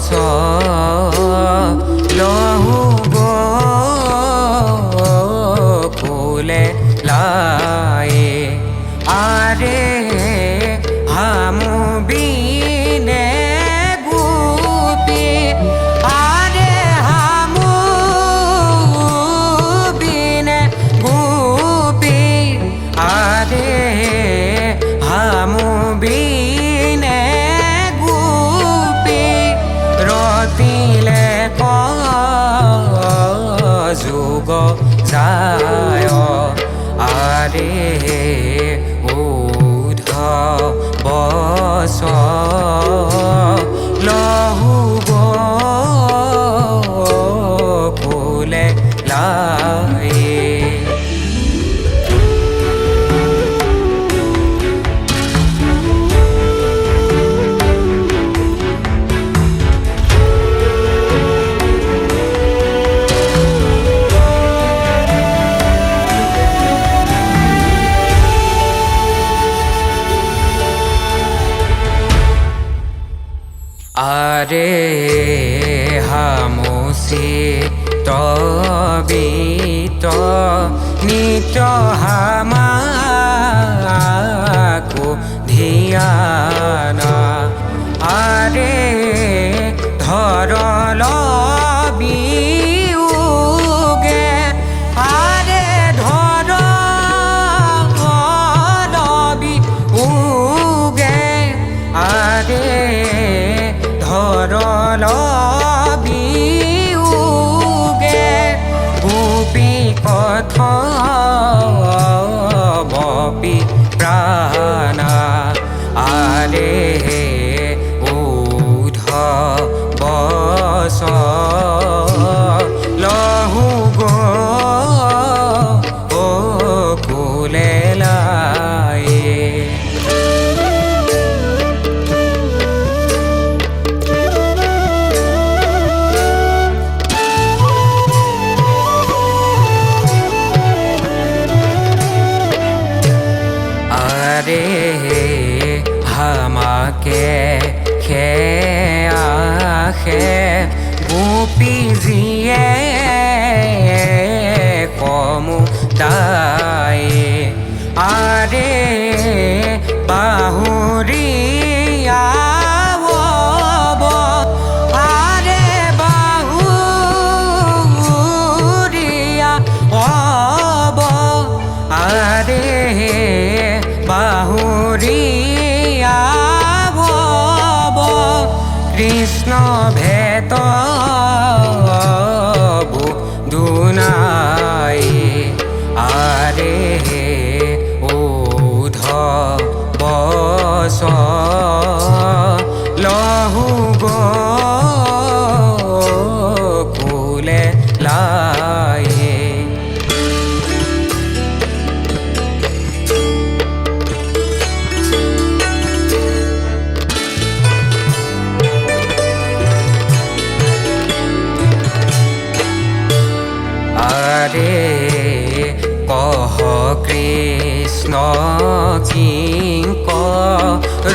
বস লহু গোকুলে লায়ে আরে হামু বিনে গোপী আরে হামু বিনে গোপী আরে হামু বিনে গোপী রতিলে যুগ যায় আরে উধ বস লহু গোকুলে লায়ে আরে হামুসি তবিত নিত হামাকু ধিয়ানা আরে ধরল বিউগে আরে ধরল বিউগে আরে ধরল বিউগে গোপী কথ বপি প্রাণা আরে উধ বস লহু গোকুলে লায়ে আরে হামাকে খে আখে গোপী জিয়ে কমু দায়ে আরে বাহুরিয়া আরে বাহুরিয়া আরে বাহুরিয়া কৃষ্ণ ভেত দুনাই আরে উধ বস লহু গোকুলে লায়ে আরে কহ কৃষ্ণ কিঙ্ক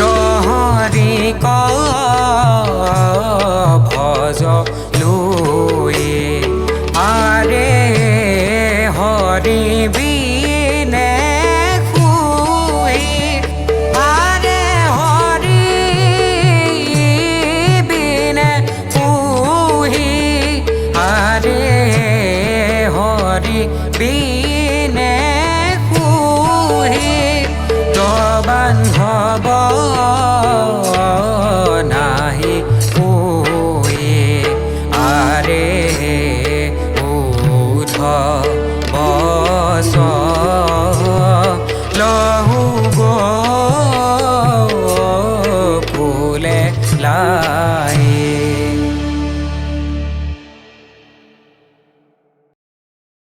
রহরি ক ভজ লুয়ে আরে হরি বিনে খুই আরে হরি বিনে খুহি আরে হরি বিনে খুহি বান্ধব নাহি খুই আরে উধ বস লহু গোকুলে লায়ে